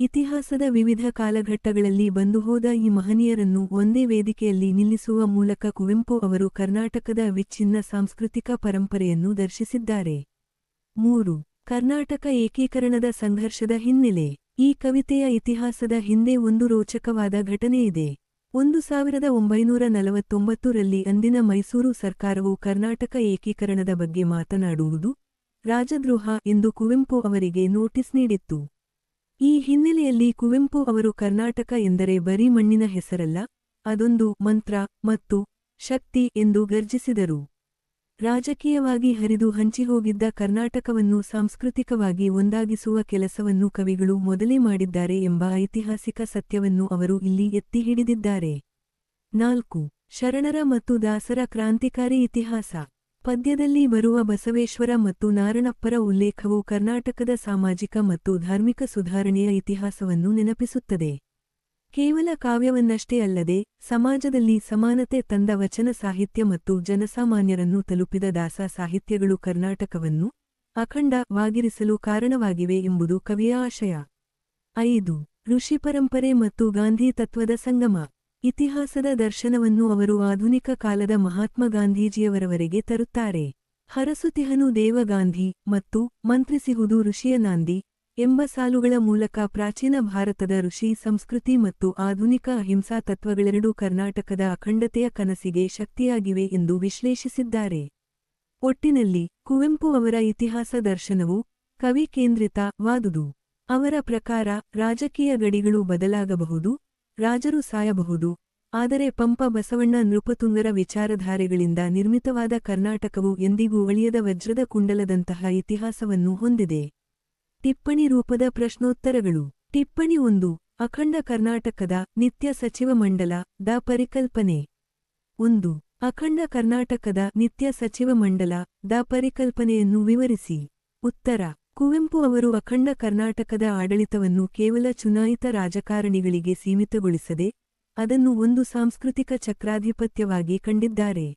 ಇತಿಹಾಸದ ವಿವಿಧ ಕಾಲಘಟ್ಟಗಳಲ್ಲಿ ಬಂದುಹೋದ ಈ ಮಹನೀಯರನ್ನು ಒಂದೇ ವೇದಿಕೆಯಲ್ಲಿ ನಿಲ್ಲಿಸುವ ಮೂಲಕ ಕುವೆಂಪು ಅವರು ಕರ್ನಾಟಕದ ವಿಚ್ಛಿನ್ನ ಸಾಂಸ್ಕೃತಿಕ ಪರಂಪರೆಯನ್ನು ದರ್ಶಿಸಿದ್ದಾರೆ. 3. ಕರ್ನಾಟಕ ಏಕೀಕರಣದ ಸಂಘರ್ಷದ ಹಿನ್ನೆಲೆ. ಈ ಕವಿತೆಯ ಇತಿಹಾಸದ ಹಿಂದೆ ಒಂದು ರೋಚಕವಾದ ಘಟನೆಯಿದೆ. 1949 ರಲ್ಲಿ ಅಂದಿನ ಮೈಸೂರು ಸರ್ಕಾರವು ಕರ್ನಾಟಕ ಏಕೀಕರಣದ ಬಗ್ಗೆ ಮಾತನಾಡುವುದು ರಾಜದ್ರೋಹ ಎಂದು ಕುವೆಂಪು ಅವರಿಗೆ ನೋಟಿಸ್ ನೀಡಿತ್ತು. ಈ ಹಿನ್ನೆಲೆಯಲ್ಲಿ ಕುವೆಂಪು ಅವರು ಕರ್ನಾಟಕ ಎಂದರೆ ಬರೀ ಮಣ್ಣಿನ ಹೆಸರಲ್ಲ, ಅದೊಂದು ಮಂತ್ರ ಮತ್ತು ಶಕ್ತಿ ಎಂದು ಗರ್ಜಿಸಿದರು. ರಾಜಕೀಯವಾಗಿ ಹರಿದು ಹಂಚಿಹೋಗಿದ್ದ ಕರ್ನಾಟಕವನ್ನು ಸಾಂಸ್ಕೃತಿಕವಾಗಿ ಒಂದಾಗಿಸುವ ಕೆಲಸವನ್ನು ಕವಿಗಳು ಮೊದಲೇ ಮಾಡಿದ್ದಾರೆ ಎಂಬ ಐತಿಹಾಸಿಕ ಸತ್ಯವನ್ನು ಅವರು ಇಲ್ಲಿ ಎತ್ತಿ ಹಿಡಿದಿದ್ದಾರೆ. 4. ಶರಣರ ಮತ್ತು ದಾಸರ ಕ್ರಾಂತಿಕಾರಿ ಇತಿಹಾಸ. ಪದ್ಯದಲ್ಲಿ ಬರುವ ಬಸವೇಶ್ವರ ಮತ್ತು ನಾರಣಪ್ಪರ ಉಲ್ಲೇಖವು ಕರ್ನಾಟಕದ ಸಾಮಾಜಿಕ ಮತ್ತು ಧಾರ್ಮಿಕ ಸುಧಾರಣೆಯ ಇತಿಹಾಸವನ್ನು ನೆನಪಿಸುತ್ತದೆ. ಕೇವಲ ಕಾವ್ಯವನ್ನಷ್ಟೇ ಅಲ್ಲದೆ ಸಮಾಜದಲ್ಲಿ ಸಮಾನತೆ ತಂದ ವಚನ ಸಾಹಿತ್ಯ ಮತ್ತು ಜನಸಾಮಾನ್ಯರನ್ನು ತಲುಪಿದ ದಾಸ ಸಾಹಿತ್ಯಗಳು ಕರ್ನಾಟಕವನ್ನು ಅಖಂಡವಾಗಿರಿಸಲು ಕಾರಣವಾಗಿವೆ ಎಂಬುದು ಕವಿಯ ಆಶಯ. 5. ಋಷಿಪರಂಪರೆ ಮತ್ತು ಗಾಂಧಿ ತತ್ವದ ಸಂಗಮ. ಇತಿಹಾಸದ ದರ್ಶನವನ್ನು ಅವರು ಆಧುನಿಕ ಕಾಲದ ಮಹಾತ್ಮ ಗಾಂಧೀಜಿಯವರವರೆಗೆ ತರುತ್ತಾರೆ. ಹರಸುತಿಹನು ದೇವಗಾಂಧಿ ಮತ್ತು ಮಂತ್ರಿಸಿಹುದು ಋಷಿಯ ನಾಂದಿ ಎಂಬ ಸಾಲುಗಳ ಮೂಲಕ ಪ್ರಾಚೀನ ಭಾರತದ ಋಷಿ ಸಂಸ್ಕೃತಿ ಮತ್ತು ಆಧುನಿಕ ಅಹಿಂಸಾ ತತ್ವಗಳೆರಡೂ ಕರ್ನಾಟಕದ ಅಖಂಡತೆಯ ಕನಸಿಗೆ ಶಕ್ತಿಯಾಗಿವೆ ಎಂದು ವಿಶ್ಲೇಷಿಸಿದ್ದಾರೆ. ಒಟ್ಟಿನಲ್ಲಿ ಕುವೆಂಪು ಅವರ ಇತಿಹಾಸ ದರ್ಶನವು ಕವಿ ಕೇಂದ್ರಿತವಾದುದು. ಅವರ ಪ್ರಕಾರ ರಾಜಕೀಯ ಗಡಿಗಳು ಬದಲಾಗಬಹುದು, ರಾಜರು ಸಾಯಬಹುದು, ಆದರೆ ಪಂಪ ಬಸವಣ್ಣ ನೃಪತುಂಗರ ವಿಚಾರಧಾರೆಗಳಿಂದ ನಿರ್ಮಿತವಾದ ಕರ್ನಾಟಕವು ಎಂದಿಗೂ ಅಳಿಯದ ವಜ್ರದ ಕುಂಡಲದಂತಹ ಇತಿಹಾಸವನ್ನು ಹೊಂದಿದೆ. ಟಿಪ್ಪಣಿ ರೂಪದ ಪ್ರಶ್ನೋತ್ತರಗಳು. ಟಿಪ್ಪಣಿ 1. ಅಖಂಡ ಕರ್ನಾಟಕದ ನಿತ್ಯ ಸಚಿವ ಮಂಡಲ ದ ಪರಿಕಲ್ಪನೆ. 1. ಅಖಂಡ ಕರ್ನಾಟಕದ ನಿತ್ಯ ಸಚಿವ ಮಂಡಲ ದ ಪರಿಕಲ್ಪನೆಯನ್ನು ವಿವರಿಸಿ. ಉತ್ತರ. ಕುವೆಂಪು ಅವರು ಅಖಂಡ ಕರ್ನಾಟಕದ ಆಡಳಿತವನ್ನು ಕೇವಲ ಚುನಾಯಿತ ರಾಜಕಾರಣಿಗಳಿಗೆ ಸೀಮಿತಗೊಳಿಸದೆ ಅದನ್ನು ಒಂದು ಸಾಂಸ್ಕೃತಿಕ ಚಕ್ರಾಧಿಪತ್ಯವಾಗಿ ಕಂಡಿದ್ದಾರೆ.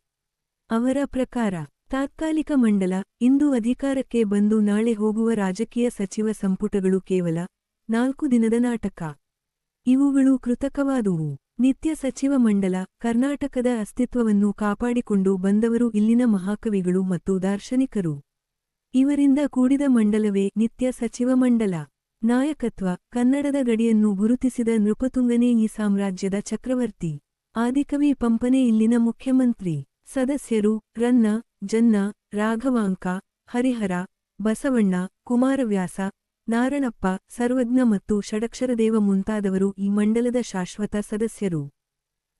ಅವರ ಪ್ರಕಾರ ತಾತ್ಕಾಲಿಕ ಮಂಡಲ ಇಂದು ಅಧಿಕಾರಕ್ಕೆ ಬಂದು ನಾಳೆ ಹೋಗುವ ರಾಜಕೀಯ ಸಚಿವ ಸಂಪುಟಗಳು ಕೇವಲ 4 ದಿನದ ನಾಟಕ. ಇವುಗಳು ಕೃತಕವಾದುವು. ನಿತ್ಯ ಸಚಿವ ಮಂಡಲ ಕರ್ನಾಟಕದ ಅಸ್ತಿತ್ವವನ್ನು ಕಾಪಾಡಿಕೊಂಡು ಬಂದವರು ಇಲ್ಲಿನ ಮಹಾಕವಿಗಳು ಮತ್ತು ದಾರ್ಶನಿಕರು. ಇವರಿಂದ ಕೂಡಿದ ಮಂಡಲವೇ ನಿತ್ಯ ಸಚಿವ ಮಂಡಲ. ನಾಯಕತ್ವ. ಕನ್ನಡದ ಗಡಿಯನ್ನು ಗುರುತಿಸಿದ ನೃಪತುಂಗನೇ ಈ ಸಾಮ್ರಾಜ್ಯದ ಚಕ್ರವರ್ತಿ. ಆದಿಕವಿ ಪಂಪನೇ ಇಲ್ಲಿನ ಮುಖ್ಯಮಂತ್ರಿ. ಸದಸ್ಯರು ರನ್ನ, ಜನ್ನ, ರಾಘವಾಂಕ, ಹರಿಹರ, ಬಸವಣ್ಣ, ಕುಮಾರವ್ಯಾಸ, ನಾರಣಪ್ಪ, ಸರ್ವಜ್ಞ ಮತ್ತು ಷಡಕ್ಷರದೇವ ಮುಂತಾದವರು ಈ ಮಂಡಲದ ಶಾಶ್ವತ ಸದಸ್ಯರು.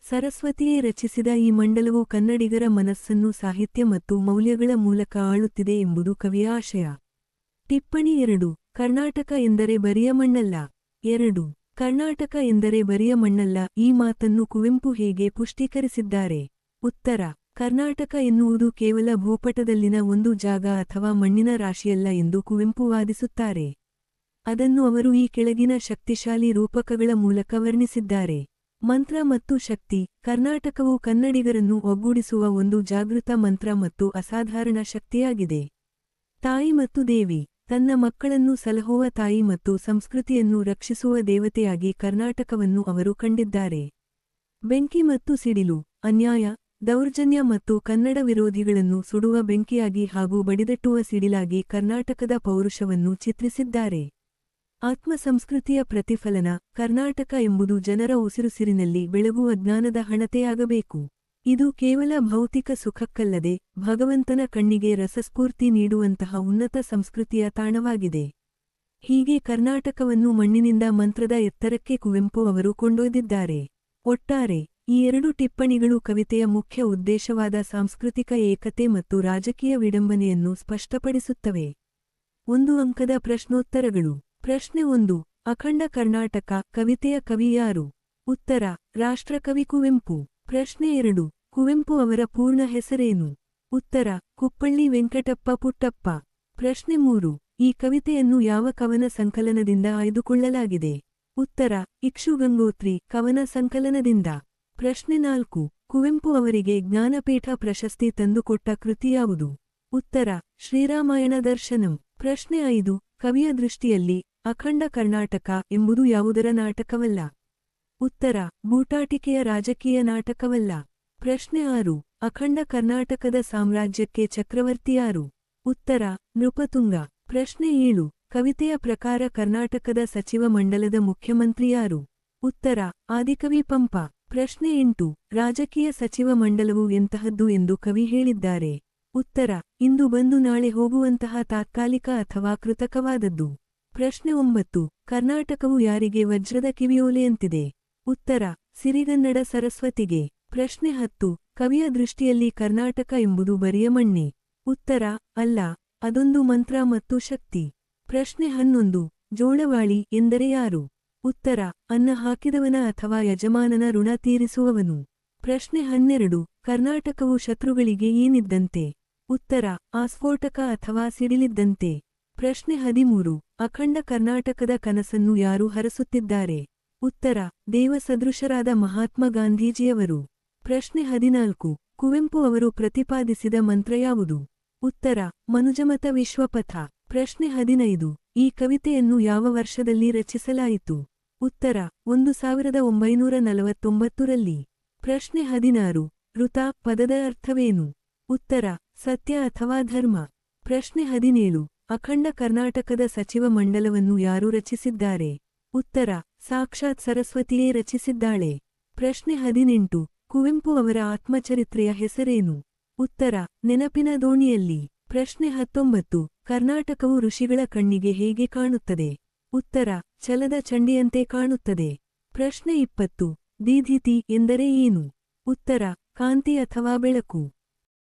ಸರಸ್ವತಿಯೇ ರಚಿಸಿದ ಈ ಮಂಡಲವು ಕನ್ನಡಿಗರ ಮನಸ್ಸನ್ನು ಸಾಹಿತ್ಯ ಮತ್ತು ಮೌಲ್ಯಗಳ ಮೂಲಕ ಆಳುತ್ತಿದೆ ಎಂಬುದು ಕವಿಯ ಆಶಯ. ಟಿಪ್ಪಣಿ 2. ಕರ್ನಾಟಕ ಎಂದರೆ ಬರಿಯ ಮಣ್ಣಲ್ಲ. 2. ಕರ್ನಾಟಕ ಎಂದರೆ ಬರಿಯ ಮಣ್ಣಲ್ಲ. ಈ ಮಾತನ್ನು ಕುವೆಂಪು ಹೇಗೆ ಪುಷ್ಟೀಕರಿಸಿದ್ದಾರೆ? ಉತ್ತರ. ಕರ್ನಾಟಕ ಎನ್ನುವುದು ಕೇವಲ ಭೂಪಟದಲ್ಲಿನ ಒಂದು ಜಾಗ ಅಥವಾ ಮಣ್ಣಿನ ರಾಶಿಯಲ್ಲ ಎಂದು ಕುವೆಂಪು ವಾದಿಸುತ್ತಾರೆ. ಅದನ್ನು ಅವರು ಈ ಕೆಳಗಿನ ಶಕ್ತಿಶಾಲಿ ರೂಪಕಗಳ ಮೂಲಕ ವರ್ಣಿಸಿದ್ದಾರೆ. ಮಂತ್ರ ಮತ್ತು ಶಕ್ತಿ. ಕರ್ನಾಟಕವು ಕನ್ನಡಿಗರನ್ನು ಒಗ್ಗೂಡಿಸುವ ಒಂದು ಜಾಗೃತ ಮಂತ್ರ ಮತ್ತು ಅಸಾಧಾರಣ ಶಕ್ತಿಯಾಗಿದೆ. ತಾಯಿ ಮತ್ತು ದೇವಿ. ತನ್ನ ಮಕ್ಕಳನ್ನು ಸಲಹುವ ತಾಯಿ ಮತ್ತು ಸಂಸ್ಕೃತಿಯನ್ನು ರಕ್ಷಿಸುವ ದೇವತೆಯಾಗಿ ಕರ್ನಾಟಕವನ್ನು ಅವರು ಕಂಡಿದ್ದಾರೆ. ಬೆಂಕಿ ಮತ್ತು ಸಿಡಿಲು. ಅನ್ಯಾಯ, ದೌರ್ಜನ್ಯ ಮತ್ತು ಕನ್ನಡ ವಿರೋಧಿಗಳನ್ನು ಸುಡುವ ಬೆಂಕಿಯಾಗಿ ಹಾಗೂ ಬಡಿದಟ್ಟುವ ಸಿಡಿಲಾಗಿ ಕರ್ನಾಟಕದ ಪೌರುಷವನ್ನು ಚಿತ್ರಿಸಿದ್ದಾರೆ. ಆತ್ಮಸಂಸ್ಕೃತಿಯ ಪ್ರತಿಫಲನ. ಕರ್ನಾಟಕ ಎಂಬುದು ಜನರ ಉಸಿರುಸಿರಿನಲ್ಲಿ ಬೆಳಗುವ ಜ್ಞಾನದ ಹಣತೆಯಾಗಬೇಕು. ಇದು ಕೇವಲ ಭೌತಿಕ ಸುಖಕ್ಕಲ್ಲದೆ ಭಗವಂತನ ಕಣ್ಣಿಗೆ ರಸಸ್ಫೂರ್ತಿ ನೀಡುವಂತಹ ಉನ್ನತ ಸಂಸ್ಕೃತಿಯ ತಾಣವಾಗಿದೆ. ಹೀಗೆ ಕರ್ನಾಟಕವನ್ನು ಮಣ್ಣಿನಿಂದ ಮಂತ್ರದ ಎತ್ತರಕ್ಕೆ ಕುವೆಂಪು ಅವರು ಕೊಂಡೊಯ್ದಿದ್ದಾರೆ. ಒಟ್ಟಾರೆ ಈ 2 ಟಿಪ್ಪಣಿಗಳು ಕವಿತೆಯ ಮುಖ್ಯ ಉದ್ದೇಶವಾದ ಸಾಂಸ್ಕೃತಿಕ ಏಕತೆ ಮತ್ತು ರಾಜಕೀಯ ವಿಡಂಬನೆಯನ್ನು ಸ್ಪಷ್ಟಪಡಿಸುತ್ತವೆ. 1 ಅಂಕದ ಪ್ರಶ್ನೋತ್ತರಗಳು. ಪ್ರಶ್ನೆ 1. ಅಖಂಡ ಕರ್ನಾಟಕ ಕವಿತೆಯ ಕವಿ ಯಾರು? ಉತ್ತರ. ರಾಷ್ಟ್ರಕವಿ ಕುವೆಂಪು. ಪ್ರಶ್ನೆ 2. ಕುವೆಂಪು ಅವರ ಪೂರ್ಣ ಹೆಸರೇನು? ಉತ್ತರ. ಕುಪ್ಪಳ್ಳಿ ವೆಂಕಟಪ್ಪ ಪುಟ್ಟಪ್ಪ. ಪ್ರಶ್ನೆ 3. ಈ ಕವಿತೆಯನ್ನು ಯಾವ ಕವನ ಸಂಕಲನದಿಂದ ಆಯ್ದುಕೊಳ್ಳಲಾಗಿದೆ? ಉತ್ತರ. ಇಕ್ಷುಗಂಗೋತ್ರಿ ಕವನ ಸಂಕಲನದಿಂದ. ಪ್ರಶ್ನೆ 4. ಕುವೆಂಪು ಅವರಿಗೆ ಜ್ಞಾನಪೀಠ ಪ್ರಶಸ್ತಿ ತಂದುಕೊಟ್ಟ ಕೃತಿ ಯಾವುದು? ಉತ್ತರ. ಶ್ರೀರಾಮಾಯಣ ದರ್ಶನಂ. ಪ್ರಶ್ನೆ 5. ಕವಿಯ ದೃಷ್ಟಿಯಲ್ಲಿ ಅಖಂಡ ಕರ್ನಾಟಕ ಎಂಬುದು ಯಾವುದರ ನಾಟಕವಲ್ಲ? ಉತ್ತರ. ಬೂಟಾಟಿಕೆಯ ರಾಜಕೀಯ ನಾಟಕವಲ್ಲ. ಪ್ರಶ್ನೆ 6. ಅಖಂಡ ಕರ್ನಾಟಕದ ಸಾಮ್ರಾಜ್ಯಕ್ಕೆ ಚಕ್ರವರ್ತಿ ಯಾರು? ಉತ್ತರ. ನೃಪತುಂಗ. ಪ್ರಶ್ನೆ 7. ಕವಿತೆಯ ಪ್ರಕಾರ ಕರ್ನಾಟಕದ ಸಚಿವ ಮಂಡಲದ ಮುಖ್ಯಮಂತ್ರಿ ಯಾರು? ಉತ್ತರ. ಆದಿಕವಿ ಪಂಪ. ಪ್ರಶ್ನೆ 8. ರಾಜಕೀಯ ಸಚಿವ ಮಂಡಲವು ಎಂತಹದ್ದು ಎಂದು ಕವಿ ಹೇಳಿದ್ದಾರೆ? ಉತ್ತರ. ಇಂದು ಬಂದು ನಾಳೆ ಹೋಗುವಂತಹ ತಾತ್ಕಾಲಿಕ ಅಥವಾ ಕೃತಕವಾದದ್ದು. ಪ್ರಶ್ನೆ 9. ಕರ್ನಾಟಕವು ಯಾರಿಗೆ ವಜ್ರದ ಕಿವಿಯೋಲೆಯಂತಿದೆ? ಉತ್ತರ. ಸಿರಿಗನ್ನಡ ಸರಸ್ವತಿಗೆ. ಪ್ರಶ್ನೆ 10. ಕವಿಯ ದೃಷ್ಟಿಯಲ್ಲಿ ಕರ್ನಾಟಕ ಎಂಬುದು ಬರಿಯ ಮಣ್ಣೆ? ಉತ್ತರ. ಅಲ್ಲ, ಅದೊಂದು ಮಂತ್ರ ಮತ್ತು ಶಕ್ತಿ. ಪ್ರಶ್ನೆ 11. ಜೋಳವಾಳಿ ಎಂದರೆ ಯಾರು? ಉತ್ತರ. ಅನ್ನ ಹಾಕಿದವನ ಅಥವಾ ಯಜಮಾನನ ಋಣ ತೀರಿಸುವವನು. ಪ್ರಶ್ನೆ 12. ಕರ್ನಾಟಕವು ಶತ್ರುಗಳಿಗೆ ಏನಿದ್ದಂತೆ? ಉತ್ತರ. ಆಸ್ಫೋಟಕ ಅಥವಾ ಸಿಡಿಲಿದ್ದಂತೆ. ಪ್ರಶ್ನೆ 13. ಅಖಂಡ ಕರ್ನಾಟಕದ ಕನಸನ್ನು ಯಾರು ಹರಸುತ್ತಿದ್ದಾರೆ? ಉತ್ತರ ದೇವಸದೃಶರಾದ ಮಹಾತ್ಮ ಗಾಂಧೀಜಿಯವರು. ಪ್ರಶ್ನೆ 14 ಕುವೆಂಪು ಅವರು ಪ್ರತಿಪಾದಿಸಿದ ಮಂತ್ರ ಯಾವುದು? ಉತ್ತರ ಮನುಜಮತ ವಿಶ್ವಪಥ. ಪ್ರಶ್ನೆ 15 ಈ ಕವಿತೆಯನ್ನು ಯಾವ ವರ್ಷದಲ್ಲಿ ರಚಿಸಲಾಯಿತು? ಉತ್ತರ 1949ರಲ್ಲಿ. ಪ್ರಶ್ನೆ 16 ಋತ ಪದದ ಅರ್ಥವೇನು? ಉತ್ತರ ಸತ್ಯ ಅಥವಾ ಧರ್ಮ. ಪ್ರಶ್ನೆ 17 ಅಖಂಡ ಕರ್ನಾಟಕದ ಸಚಿವ ಮಂಡಲವನ್ನು ಯಾರು ರಚಿಸಿದ್ದಾರೆ? ಉತ್ತರ ಸಾಕ್ಷಾತ್ ಸರಸ್ವತಿಯೇ ರಚಿಸಿದ್ದಾಳೆ. ಪ್ರಶ್ನೆ 18 ಕುವೆಂಪು ಅವರ ಆತ್ಮಚರಿತ್ರೆಯ ಹೆಸರೇನು? ಉತ್ತರ ನೆನಪಿನ ದೋಣಿಯಲ್ಲಿ. ಪ್ರಶ್ನೆ 19 ಕರ್ನಾಟಕವು ಋಷಿಗಳ ಕಣ್ಣಿಗೆ ಹೇಗೆ ಕಾಣುತ್ತದೆ? ಉತ್ತರ ಛಲದ ಚಂಡಿಯಂತೆ ಕಾಣುತ್ತದೆ. ಪ್ರಶ್ನೆ 20 ದೀಧಿತಿ ಎಂದರೆ ಏನು? ಉತ್ತರ ಕಾಂತಿ ಅಥವಾ ಬೆಳಕು.